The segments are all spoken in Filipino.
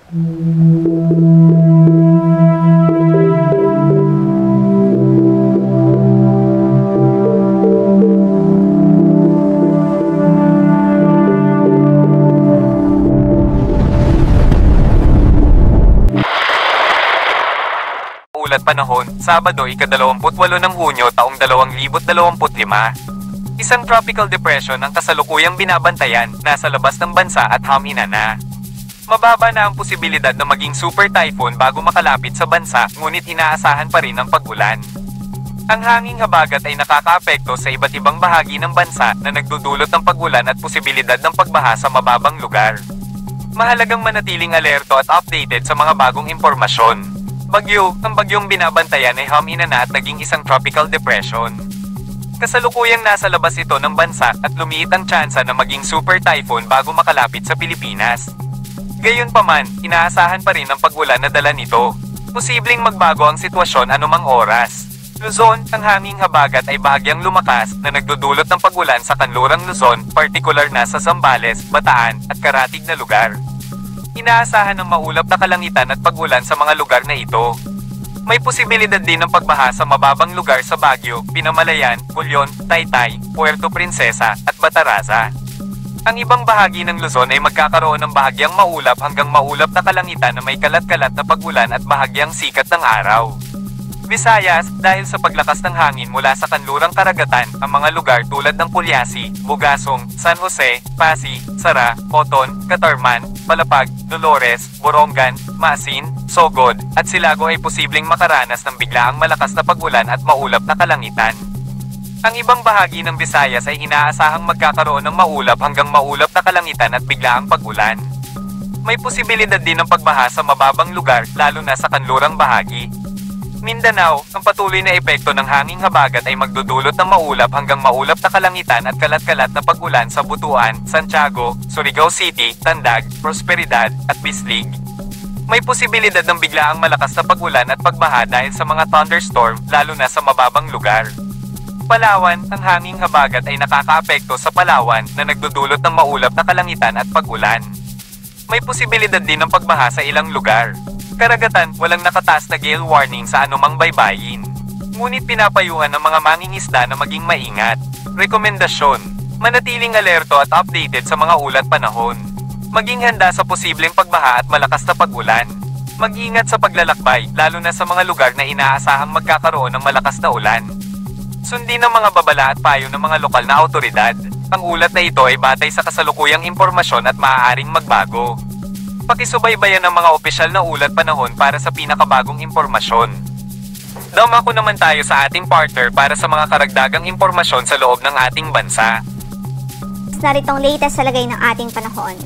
Ulat panahon, Sabado, ika-28 ng Hunyo taong 2025. Isang tropical depression ang kasalukuyang binabantayan, nasa labas ng bansa at hamina na. Mababa na ang posibilidad na maging super typhoon bago makalapit sa bansa, ngunit inaasahan pa rin ang pag-ulan. Ang hanging habagat ay nakakaapekto sa iba't ibang bahagi ng bansa na nagdudulot ng pag-ulan at posibilidad ng pagbaha sa mababang lugar. Mahalagang manatiling alerto at updated sa mga bagong impormasyon. Bagyo, ang bagyong binabantayan ay hamina na at naging isang tropical depression. Kasalukuyang nasa labas ito ng bansa at lumiit ang tsansa na maging super typhoon bago makalapit sa Pilipinas. Gayunpaman, inaasahan pa rin ang pag-ulan na dala nito. Posibleng magbago ang sitwasyon anumang oras. Luzon, ang hanging habagat ay bahagyang lumakas na nagdudulot ng pag-ulan sa kanlurang Luzon, partikular na sa Zambales, Bataan, at karatig na lugar. Inaasahan ng maulap na kalangitan at pag-ulan sa mga lugar na ito. May posibilidad din ng pagbaha sa mababang lugar sa Baguio, Pinamalayan, Bulyon, Taytay, Puerto Princesa, at Bataraza. Ang ibang bahagi ng Luzon ay magkakaroon ng bahagyang maulap hanggang maulap na kalangitan na may kalat-kalat na pag-ulan at bahagyang sikat ng araw. Visayas, dahil sa paglakas ng hangin mula sa kanlurang karagatan, ang mga lugar tulad ng Puliasi, Bugasong, San Jose, Pasig, Sara, Coton, Catarman, Palapag, Dolores, Borongan, Masin, Sogod, at Silago ay posibleng makaranas ng biglaang malakas na pag-ulan at maulap na kalangitan. Ang ibang bahagi ng Visayas ay inaasahang magkakaroon ng maulap hanggang maulap na kalangitan at biglaang pag-ulan. May posibilidad din ng pagbaha sa mababang lugar, lalo na sa kanlurang bahagi. Mindanao, ang patuloy na epekto ng hanging habagat ay magdudulot ng maulap hanggang maulap na kalangitan at kalat-kalat na pag-ulan sa Butuan, Santiago, Surigao City, Tandag, Prosperidad, at Bislig. May posibilidad ng biglaang malakas na pag-ulan at pagbaha dahil sa mga thunderstorm, lalo na sa mababang lugar. Palawan, ang hanging habagat ay nakakaapekto sa Palawan na nagdudulot ng maulap na kalangitan at pag-ulan. May posibilidad din ng pagbaha sa ilang lugar. Karagatan, walang nakataas na gale warning sa anumang baybayin. Ngunit pinapayuhan ng mga mangingisda na maging maingat. Rekomendasyon: manatiling alerto at updated sa mga ulat panahon. Maging handa sa posibleng pagbaha at malakas na pag-ulan. Mag-ingat sa paglalakbay, lalo na sa mga lugar na inaasahang magkakaroon ng malakas na ulan. Sundin ang mga babala at payo ng mga lokal na awtoridad. Ang ulat na ito ay batay sa kasalukuyang impormasyon at maaaring magbago. Pakisubaybayan ang mga opisyal na ulat panahon para sa pinakabagong impormasyon. Dumako naman tayo sa ating partner para sa mga karagdagang impormasyon sa loob ng ating bansa. Naritong latest sa lagay ng ating panahon.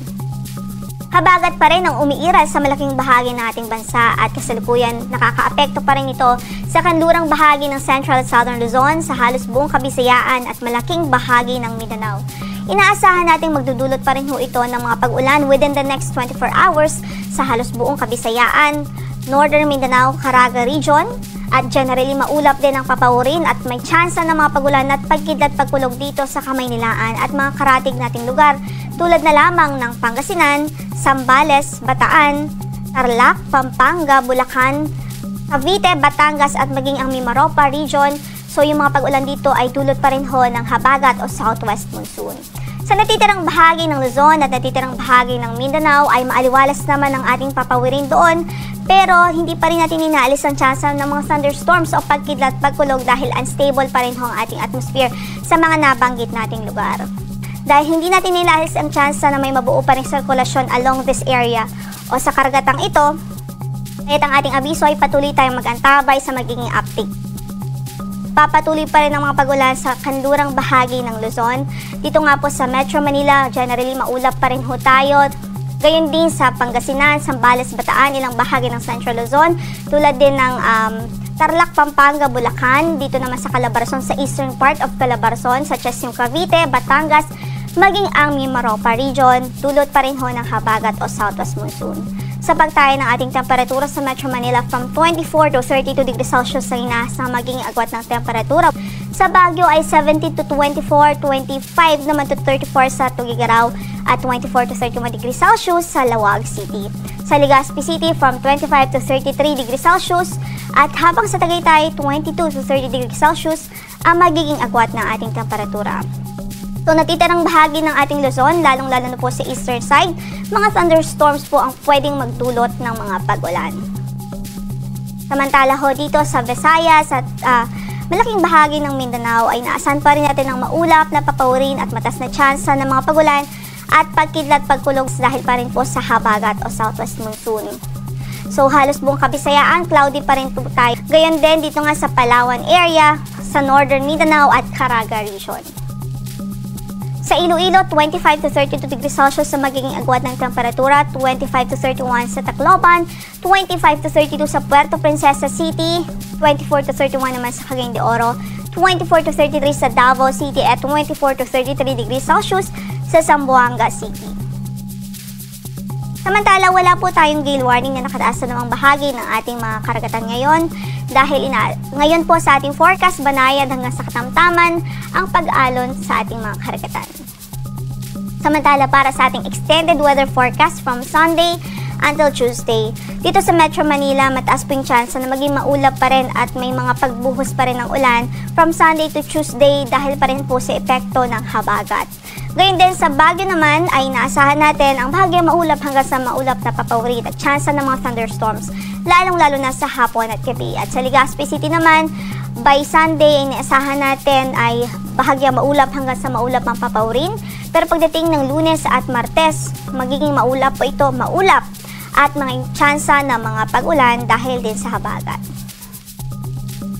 Habagat pa rin ang umiiral sa malaking bahagi ng ating bansa at kasalukuyan nakakaapekto pa rin ito sa kanlurang bahagi ng Central at Southern Luzon, sa halos buong Kabisayaan at malaking bahagi ng Mindanao. Inaasahan nating magdudulot pa rin ito ng mga pag-ulan within the next 24 hours sa halos buong Kabisayaan, Northern Mindanao, Caraga Region, at generally maulap din ang papawurin at may tsansa ng mga pag-ulan at pagkidlat pagkulog dito sa Kamaynilaan at mga karatig nating lugar tulad na lamang ng Pangasinan, Zambales, Bataan, Tarlac, Pampanga, Bulacan, Cavite, Batangas at maging ang Mimaropa Region. So yung mga pag-ulan dito ay dulot pa rin ng habagat o southwest monsoon. Sa natitirang bahagi ng Luzon at natitirang bahagi ng Mindanao ay maaliwalas naman ang ating papawirin doon, pero hindi pa rin natin inaalis ang tsansa ng mga thunderstorms o pagkidlat pagkulog dahil unstable pa rin ang ating atmosphere sa mga nabanggit nating lugar. Dahil hindi natin inaalis ang tsansa na may mabuo pa rin sirkulasyon along this area o sa karagatang ito, kahit ang ating abiso ay patuloy tayong mag-antabay sa magiging uptick. Papatuloy pa rin ang mga pag-ulan sa kanlurang bahagi ng Luzon. Dito nga po sa Metro Manila, generally maulap pa rin tayo. Gayon din sa Pangasinan, Zambales, Bataan, ilang bahagi ng Central Luzon, tulad din ng Tarlac, Pampanga, Bulacan, dito naman sa Calabarzon, sa eastern part of Calabarzon, such as yung Cavite, Batangas, maging ang Mimaropa Region, dulot pa rin ng habagat o southwest monsoon. Sa pagtayo ng ating temperatura sa Metro Manila from 24 to 32 degrees Celsius na inaasang maging agwat ng temperatura. Sa Sa Baguio ay 17 to 24, 25 naman to 34 sa Tuguegarao at 24 to 31 degrees Celsius sa Laoag City. Sa Legazpi City from 25 to 33 degrees Celsius at habang sa Tagaytay 22 to 30 degrees Celsius ang magiging agwat ng ating temperatura. So natitirang bahagi ng ating Luzon, lalong-lalo na po sa eastern side, mga thunderstorms po ang pwedeng magdulot ng mga pag-ulan. Samantala ho dito sa Visayas at malaking bahagi ng Mindanao ay naasahan pa rin natin ng maulap na papawirin at matas na tsansa ng mga pag-ulan at pagkidlat pagkulog dahil pa rin po sa habagat o southwest monsoon. So halos buong Kabisayaan, cloudy pa rin po tayo. Gayon din dito nga sa Palawan area, sa northern Mindanao at Caraga region. Sa Iloilo, 25 to 32 degrees Celsius sa magiging agwat ng temperatura, 25 to 31 sa Tacloban, 25 to 32 sa Puerto Princesa City, 24 to 31 naman sa Cagayan de Oro, 24 to 33 sa Davao City at 24 to 33 degrees Celsius sa Zamboanga City. Samantala, wala po tayong gale warning na nakataas sa namang bahagi ng ating mga karagatan ngayon dahil ngayon po sa ating forecast, banayad hanggang sa katamtaman ang pag-alon sa ating mga karagatan. Samantala, para sa ating extended weather forecast from Sunday until Tuesday, dito sa Metro Manila, mataas po yung chance na maging maulap pa rin at may mga pagbuhos pa rin ng ulan from Sunday to Tuesday dahil pa rin po sa epekto ng habagat. Gayun din sa Baguio naman ay naasahan natin ang bahagyang maulap hanggang sa maulap na papawirin at tsansa ng mga thunderstorms, lalong-lalo na sa hapon at gabi. At sa Legazpi City naman, by Sunday ay naasahan natin ay bahagyang maulap hanggang sa maulap ang papawirin. Pero pagdating ng Lunes at Martes, magiging maulap po ito, maulap at mga tsansa ng mga pag-ulan dahil din sa habagat.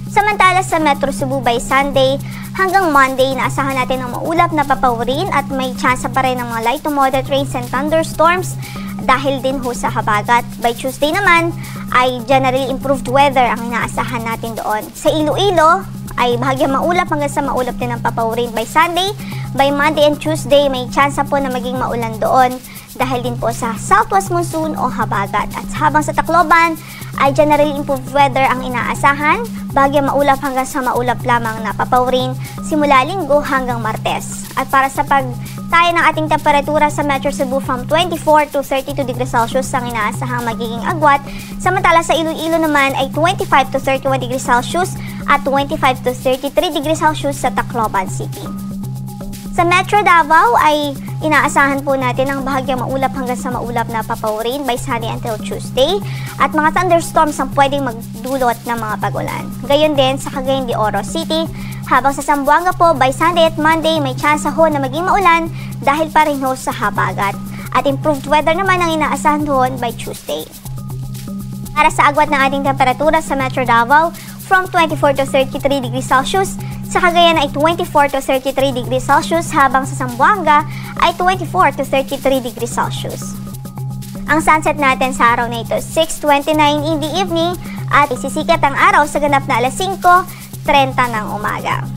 Samantala sa Metro Cebu by Sunday hanggang Monday, naasahan natin ang maulap na papawirin at may tsansa pa rin ng mga light to moderate rains and thunderstorms dahil din ho sa habagat. By Tuesday naman ay generally improved weather ang inaasahan natin doon. Sa Iloilo ay bahagyang maulap hanggang sa maulap din ang papawirin by Sunday. By Monday and Tuesday, may tsansa po na maging maulan doon dahil din po sa southwest monsoon o habagat. At habang sa Tacloban ay generally improved weather ang inaasahan, bahagyang maulap hanggang sa maulap lamang na papawirin simula Linggo hanggang Martes. At para sa pagtayo ng ating temperatura sa Metro Cebu from 24 to 32 degrees Celsius ang inaasahang magiging agwat, samantala sa Iloilo naman ay 25 to 31 degrees Celsius at 25 to 33 degrees Celsius sa Tacloban City. Sa Metro Davao ay inaasahan po natin ang bahagyang maulap hanggang sa maulap na papawirin by Sunday until Tuesday at mga thunderstorms ang pwedeng magdulot ng mga pag-ulan. Gayon din sa Cagayan de Oro City, habang sa Zamboanga po by Sunday at Monday may tsansa ho na maging maulan dahil pa rin ho sa habagat at improved weather naman ang inaasahan doon by Tuesday. Para sa agwat ng ating temperatura sa Metro Davao, from 24 to 33 degrees Celsius, sa Cagayan ay 24 to 33 degrees Celsius, habang sa Zamboanga ay 24 to 33 degrees Celsius. Ang sunset natin sa araw na ito 6:29 in the evening at isisikat ang araw sa ganap na alas 5:30 ng umaga.